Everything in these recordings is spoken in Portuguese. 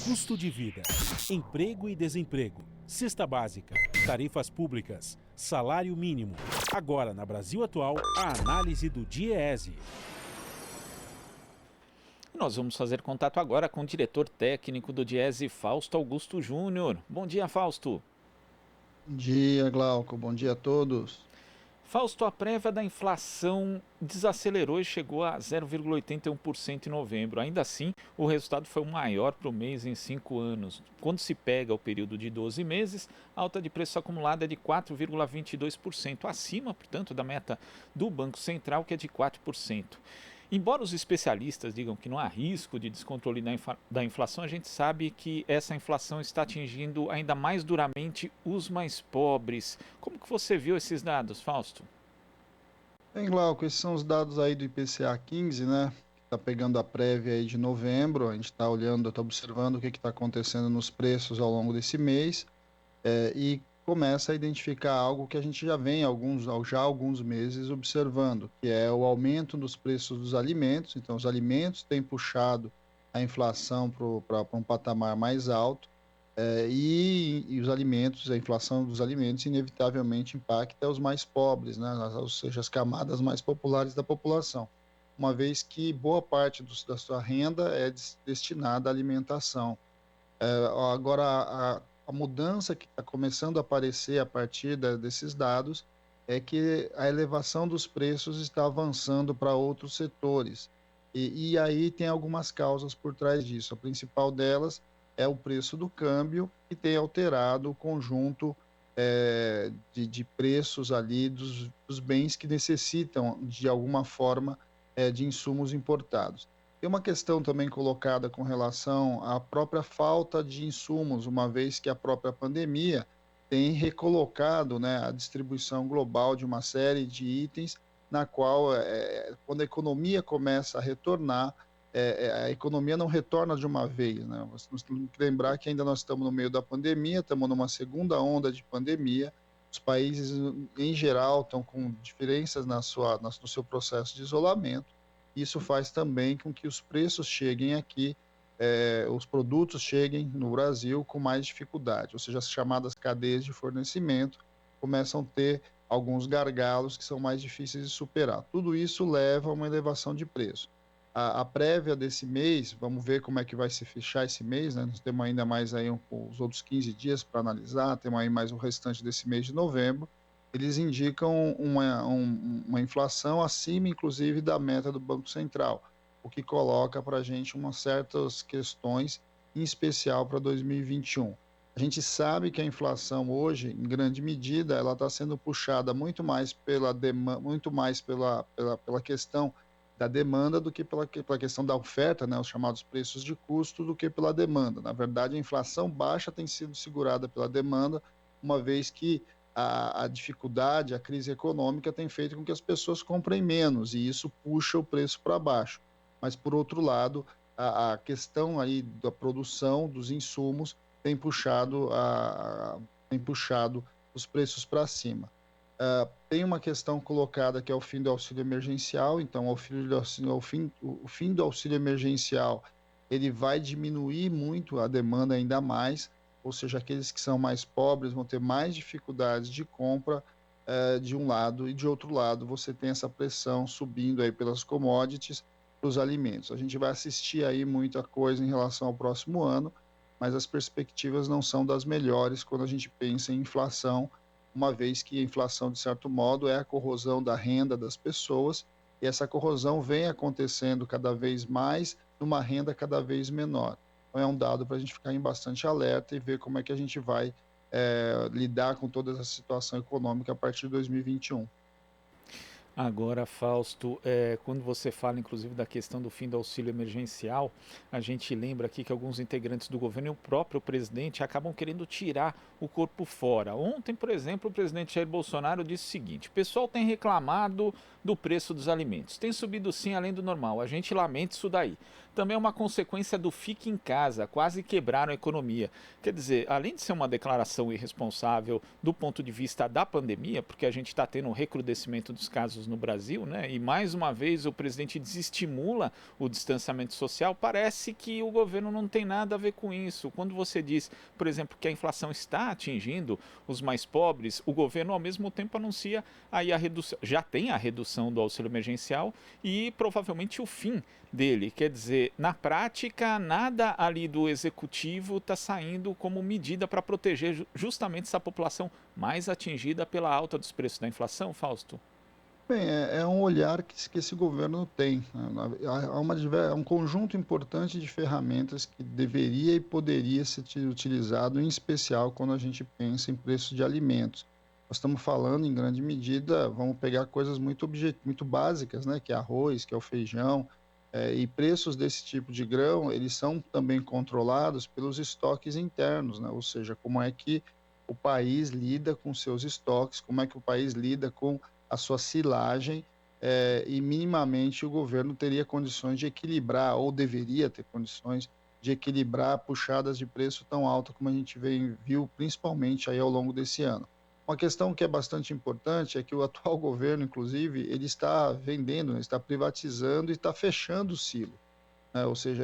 Custo de vida, emprego e desemprego, cesta básica, tarifas públicas, salário mínimo. Agora, na Brasil Atual, a análise do DIEESE. Nós vamos fazer contato agora com o diretor técnico do DIEESE, Fausto Augusto Júnior. Bom dia, Fausto. Bom dia, Glauco. Bom dia a todos. Fausto, a prévia da inflação desacelerou e chegou a 0,81% em novembro. Ainda assim, o resultado foi o maior para o mês em 5 anos. Quando se pega o período de 12 meses, a alta de preço acumulada é de 4,22%, acima, portanto, da meta do Banco Central, que é de 4%. Embora os especialistas digam que não há risco de descontrole da inflação, a gente sabe que essa inflação está atingindo ainda mais duramente os mais pobres. Como que você viu esses dados, Fausto? Bem, Glauco, esses são os dados aí do IPCA 15, né? Que está pegando a prévia aí de novembro. A gente está olhando, está observando o que está acontecendo nos preços ao longo desse mês e começa a identificar algo que a gente já vem já há alguns meses observando, que é o aumento dos preços dos alimentos. Então, os alimentos têm puxado a inflação para um patamar mais alto, e os alimentos, a inflação dos alimentos, inevitavelmente impacta os mais pobres, né? Ou seja, as camadas mais populares da população, uma vez que boa parte da sua renda é destinada à alimentação. Agora, a mudança que está começando a aparecer a partir desses dados é que a elevação dos preços está avançando para outros setores. E aí tem algumas causas por trás disso. A principal delas é o preço do câmbio, que tem alterado o conjunto de preços ali dos bens que necessitam, de alguma forma, de insumos importados. Tem uma questão também colocada com relação à própria falta de insumos, uma vez que a própria pandemia tem recolocado, né, a distribuição global de uma série de itens, na qual, quando a economia começa a retornar, a economia não retorna de uma vez, né? Nós temos que lembrar que ainda nós estamos no meio da pandemia, estamos numa segunda onda de pandemia, os países, em geral, estão com diferenças no seu processo de isolamento. Isso faz também com que os preços cheguem aqui, os produtos cheguem no Brasil com mais dificuldade, ou seja, as chamadas cadeias de fornecimento começam a ter alguns gargalos que são mais difíceis de superar. Tudo isso leva a uma elevação de preço. A prévia desse mês, vamos ver como é que vai se fechar esse mês, né? Nós temos ainda mais aí os outros 15 dias para analisar, temos aí mais o restante desse mês de novembro. Eles indicam uma inflação acima, inclusive, da meta do Banco Central, o que coloca para a gente umas certas questões, em especial para 2021. A gente sabe que a inflação hoje, em grande medida, ela está sendo puxada muito mais pela questão da demanda do que pela questão da oferta, né, os chamados preços de custo, do que pela demanda. Na verdade, a inflação baixa tem sido segurada pela demanda, uma vez que a dificuldade, a crise econômica tem feito com que as pessoas comprem menos, e isso puxa o preço para baixo. Mas, por outro lado, a questão aí da produção dos insumos tem puxado os preços para cima. Tem uma questão colocada que é o fim do auxílio emergencial. Então, o fim do auxílio emergencial, ele vai diminuir muito a demanda ainda mais, ou seja, aqueles que são mais pobres vão ter mais dificuldades de compra, de um lado, e de outro lado você tem essa pressão subindo aí pelas commodities, para os alimentos. A gente vai assistir aí muita coisa em relação ao próximo ano, mas as perspectivas não são das melhores quando a gente pensa em inflação, uma vez que a inflação, de certo modo, é a corrosão da renda das pessoas, e essa corrosão vem acontecendo cada vez mais numa renda cada vez menor. Então é um dado para a gente ficar em bastante alerta e ver como é que a gente vai lidar com toda essa situação econômica a partir de 2021. Agora, Fausto, quando você fala inclusive da questão do fim do auxílio emergencial, a gente lembra aqui que alguns integrantes do governo e o próprio presidente acabam querendo tirar o corpo fora. Ontem, por exemplo, o presidente Jair Bolsonaro disse o seguinte: o pessoal tem reclamado do preço dos alimentos, tem subido sim além do normal, a gente lamenta isso daí. também é uma consequência do fique em casa, quase quebraram a economia. Quer dizer, além de ser uma declaração irresponsável do ponto de vista da pandemia, porque a gente está tendo um recrudescimento dos casos no Brasil, né? E mais uma vez o presidente desestimula o distanciamento social, parece que o governo não tem nada a ver com isso. Quando você diz, por exemplo, que a inflação está atingindo os mais pobres, o governo ao mesmo tempo anuncia aí a redução, já tem a redução do auxílio emergencial e provavelmente o fim dele. Quer dizer, na prática, nada ali do executivo está saindo como medida para proteger justamente essa população mais atingida pela alta dos preços da inflação, Fausto? Bem, é um olhar que esse governo tem, né? Há um conjunto importante de ferramentas que deveria e poderia ser utilizado, em especial quando a gente pensa em preço de alimentos. Nós estamos falando, em grande medida, vamos pegar coisas muito básicas, né, que é arroz, que é o feijão, e preços desse tipo de grão, eles são também controlados pelos estoques internos, né? Ou seja, como é que o país lida com seus estoques, como é que o país lida com a sua silagem, e minimamente o governo teria condições de equilibrar, ou deveria ter condições de equilibrar puxadas de preço tão alta como a gente viu principalmente aí ao longo desse ano. Uma questão que é bastante importante é que o atual governo, inclusive, ele está vendendo, né, está privatizando e está fechando o silo, né? Ou seja,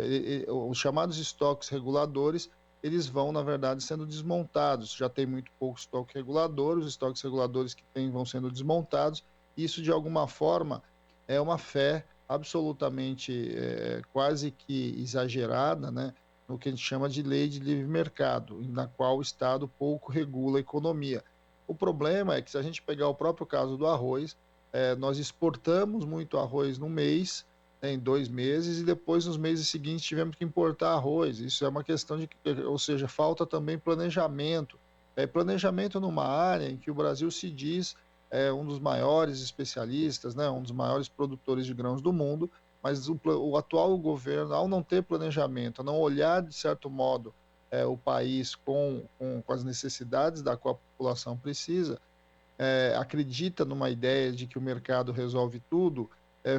os chamados estoques reguladores, eles vão, na verdade, sendo desmontados. Já tem muito pouco estoque regulador, os estoques reguladores que tem vão sendo desmontados. Isso, de alguma forma, é uma fé absolutamente, quase que exagerada, né, no que a gente chama de lei de livre mercado, na qual o Estado pouco regula a economia. O problema é que, se a gente pegar o próprio caso do arroz, nós exportamos muito arroz no mês, né, em 2 meses, e depois nos meses seguintes tivemos que importar arroz. Isso é uma questão de, ou seja, falta também planejamento. Planejamento numa área em que o Brasil se diz um dos maiores especialistas, né, um dos maiores produtores de grãos do mundo, mas o atual governo, ao não ter planejamento, a não olhar, de certo modo, o país com as necessidades da qual a população precisa, acredita numa ideia de que o mercado resolve tudo,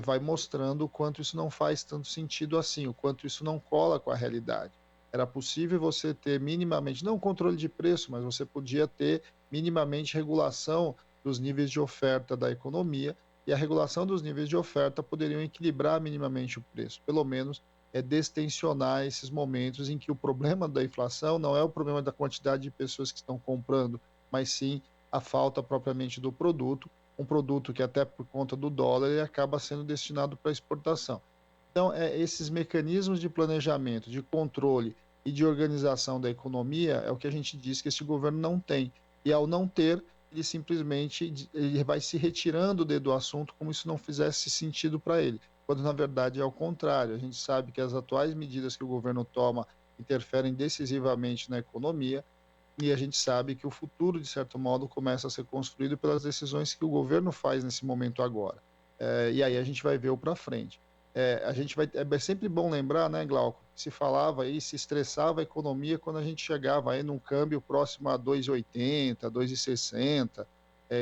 vai mostrando o quanto isso não faz tanto sentido assim, o quanto isso não cola com a realidade. Era possível você ter minimamente, não controle de preço, mas você podia ter minimamente regulação dos níveis de oferta da economia, e a regulação dos níveis de oferta poderiam equilibrar minimamente o preço, pelo menos destensionar esses momentos em que o problema da inflação não é o problema da quantidade de pessoas que estão comprando, mas sim a falta propriamente do produto, um produto que, até por conta do dólar, ele acaba sendo destinado para exportação. Então, esses mecanismos de planejamento, de controle e de organização da economia é o que a gente diz que esse governo não tem. E, ao não ter, ele simplesmente ele vai se retirando do assunto como se não fizesse sentido para ele, quando na verdade é o contrário. A gente sabe que as atuais medidas que o governo toma interferem decisivamente na economia, e a gente sabe que o futuro, de certo modo, começa a ser construído pelas decisões que o governo faz nesse momento agora. E aí a gente vai ver o para frente. É sempre bom lembrar, né, Glauco, que se falava aí, se estressava a economia quando a gente chegava aí num câmbio próximo a 2,80, 2,60.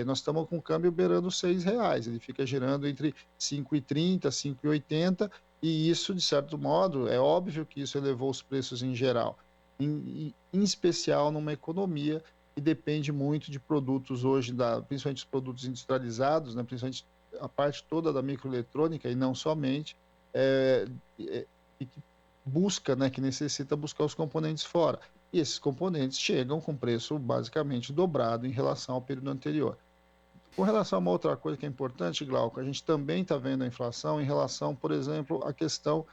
Nós estamos com o câmbio beirando R$ 6, ele fica girando entre 5,30, 5,80, e isso, de certo modo, é óbvio que isso elevou os preços em geral, em especial numa economia que depende muito de produtos hoje, principalmente os produtos industrializados, né, principalmente a parte toda da microeletrônica, e não somente, é, e que busca, né, que necessita buscar os componentes fora. E esses componentes chegam com preço basicamente dobrado em relação ao período anterior. Com relação a uma outra coisa que é importante, Glauco, a gente também está vendo a inflação em relação, por exemplo, à questão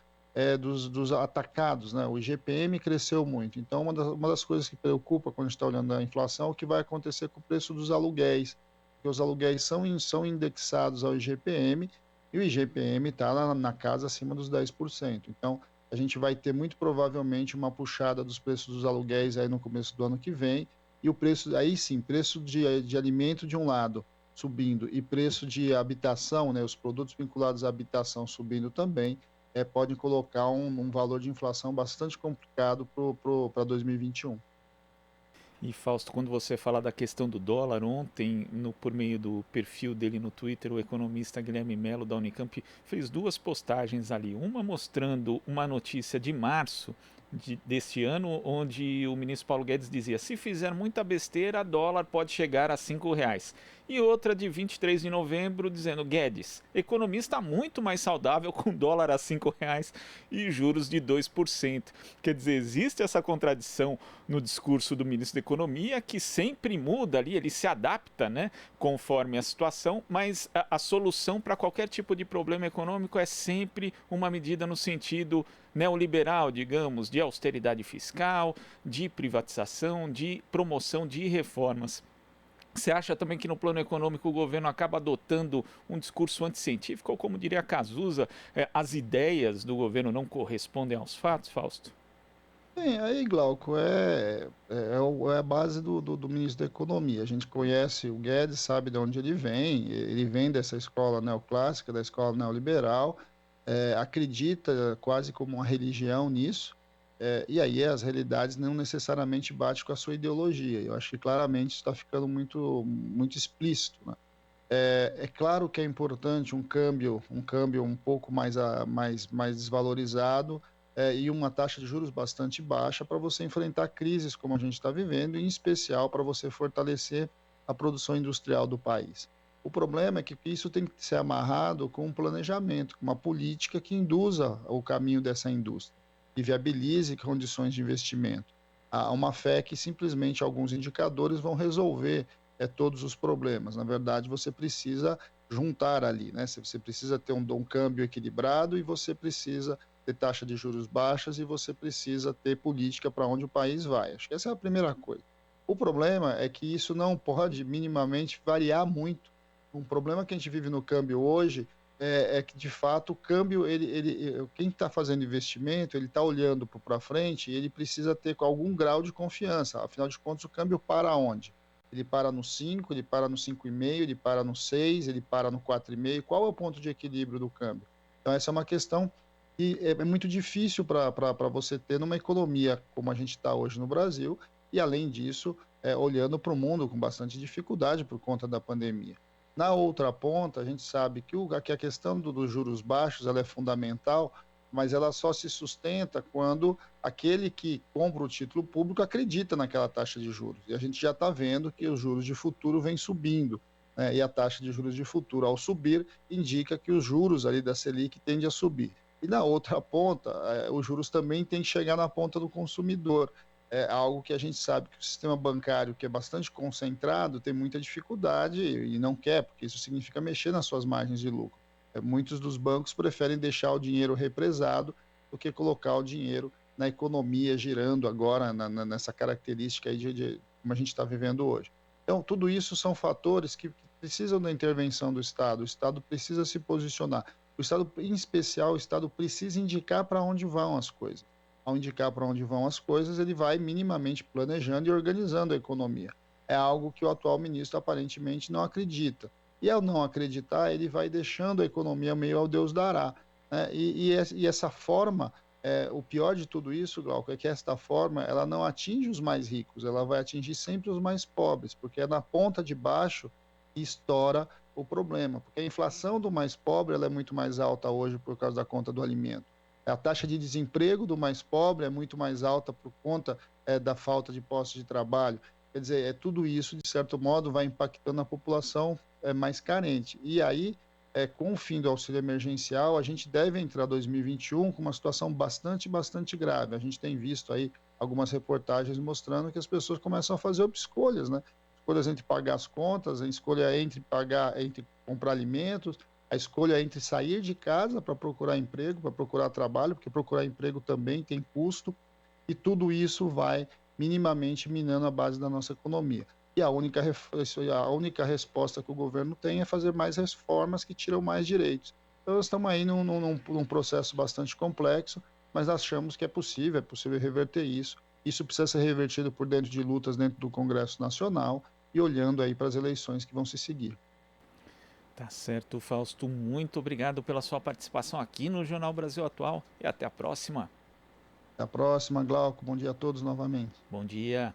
dos atacados, né? O IGPM cresceu muito. Então, uma das coisas que preocupa quando a gente está olhando a inflação é o que vai acontecer com o preço dos aluguéis, porque os aluguéis são indexados ao IGPM, e o IGPM está lá na casa acima dos 10%. Então, a gente vai ter muito provavelmente uma puxada dos preços dos aluguéis aí no começo do ano que vem, e o preço, aí sim, preço de alimento de um lado subindo e preço de habitação, né, os produtos vinculados à habitação subindo também, podem colocar um valor de inflação bastante complicado para 2021. E Fausto, quando você fala da questão do dólar, ontem, por meio do perfil dele no Twitter, o economista Guilherme Mello, da Unicamp, fez 2 postagens ali. Uma mostrando uma notícia de março deste ano, onde o ministro Paulo Guedes dizia: se fizer muita besteira, dólar pode chegar a R$ 5. E outra de 23 de novembro, dizendo: Guedes, economia está muito mais saudável com dólar a R$ 5 e juros de 2%. Quer dizer, existe essa contradição no discurso do ministro da Economia, que sempre muda ali, ele se adapta, né, conforme a situação, mas a solução para qualquer tipo de problema econômico é sempre uma medida no sentido neoliberal, digamos, de austeridade fiscal, de privatização, de promoção de reformas. Você acha também que no plano econômico o governo acaba adotando um discurso anticientífico, ou como diria Cazuza, as ideias do governo não correspondem aos fatos, Fausto? Bem, aí, Glauco, é a base do ministro da Economia. A gente conhece o Guedes, sabe de onde ele vem dessa escola neoclássica, da escola neoliberal, acredita quase como uma religião nisso, e aí as realidades não necessariamente batem com a sua ideologia. Eu acho que claramente isso está ficando muito, muito explícito, né? É claro que é importante um câmbio um pouco mais desvalorizado, e uma taxa de juros bastante baixa para você enfrentar crises como a gente está vivendo, em especial para você fortalecer a produção industrial do país. O problema é que isso tem que ser amarrado com um planejamento, com uma política que induza o caminho dessa indústria e viabilize condições de investimento. Há uma fé que simplesmente alguns indicadores vão resolver todos os problemas. Na verdade, você precisa juntar ali, né? Você precisa ter um câmbio equilibrado e você precisa ter taxa de juros baixas e você precisa ter política para onde o país vai. Acho que essa é a primeira coisa. O problema é que isso não pode minimamente variar muito. Um problema que a gente vive no câmbio hoje é que, de fato, o câmbio, quem está fazendo investimento, ele está olhando para frente e ele precisa ter algum grau de confiança. Afinal de contas, o câmbio para onde? Ele para no 5, ele para no 5,5, ele para no 6, ele para no 4,5. Qual é o ponto de equilíbrio do câmbio? Então, essa é uma questão que é muito difícil para você ter numa economia como a gente está hoje no Brasil, e, além disso, olhando para o mundo com bastante dificuldade por conta da pandemia. Na outra ponta, a gente sabe que a questão dos juros baixos ela é fundamental, mas ela só se sustenta quando aquele que compra o título público acredita naquela taxa de juros. E a gente já está vendo que os juros de futuro vêm subindo, né? E a taxa de juros de futuro, ao subir, indica que os juros ali da Selic tendem a subir. E na outra ponta, os juros também têm que chegar na ponta do consumidor. É algo que a gente sabe que o sistema bancário, que é bastante concentrado, tem muita dificuldade e não quer, porque isso significa mexer nas suas margens de lucro. Muitos dos bancos preferem deixar o dinheiro represado do que colocar o dinheiro na economia girando agora, nessa característica aí como a gente está vivendo hoje. Então, tudo isso são fatores que precisam da intervenção do Estado. O Estado precisa se posicionar. O Estado, em especial, o Estado precisa indicar para onde vão as coisas. Ao indicar para onde vão as coisas, ele vai minimamente planejando e organizando a economia. É algo que o atual ministro aparentemente não acredita. E ao não acreditar, ele vai deixando a economia meio ao Deus dará, né? E essa forma, o pior de tudo isso, Glauco, é que esta forma ela não atinge os mais ricos, ela vai atingir sempre os mais pobres, porque é na ponta de baixo que estoura o problema. Porque a inflação do mais pobre ela é muito mais alta hoje por causa da conta do alimento. A taxa de desemprego do mais pobre é muito mais alta por conta da falta de postos de trabalho. Quer dizer, tudo isso, de certo modo, vai impactando a população mais carente. E aí, com o fim do auxílio emergencial, a gente deve entrar 2021 com uma situação bastante grave. A gente tem visto aí algumas reportagens mostrando que as pessoas começam a fazer escolhas, né? Escolhas entre pagar as contas, a escolha entre comprar alimentos, a escolha entre sair de casa para procurar emprego, para procurar trabalho, porque procurar emprego também tem custo, e tudo isso vai minimamente minando a base da nossa economia. E a única resposta que o governo tem é fazer mais reformas que tiram mais direitos. Então, nós estamos aí num processo bastante complexo, mas achamos que é possível reverter isso. Isso precisa ser revertido por dentro de lutas dentro do Congresso Nacional e olhando aí para as eleições que vão se seguir. Tá certo, Fausto. Muito obrigado pela sua participação aqui no Jornal Brasil Atual e até a próxima. Até a próxima, Glauco. Bom dia a todos novamente. Bom dia.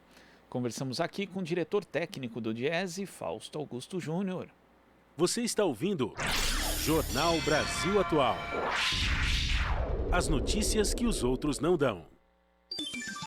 Conversamos aqui com o diretor técnico do Diese, Fausto Augusto Júnior. Você está ouvindo Jornal Brasil Atual. As notícias que os outros não dão.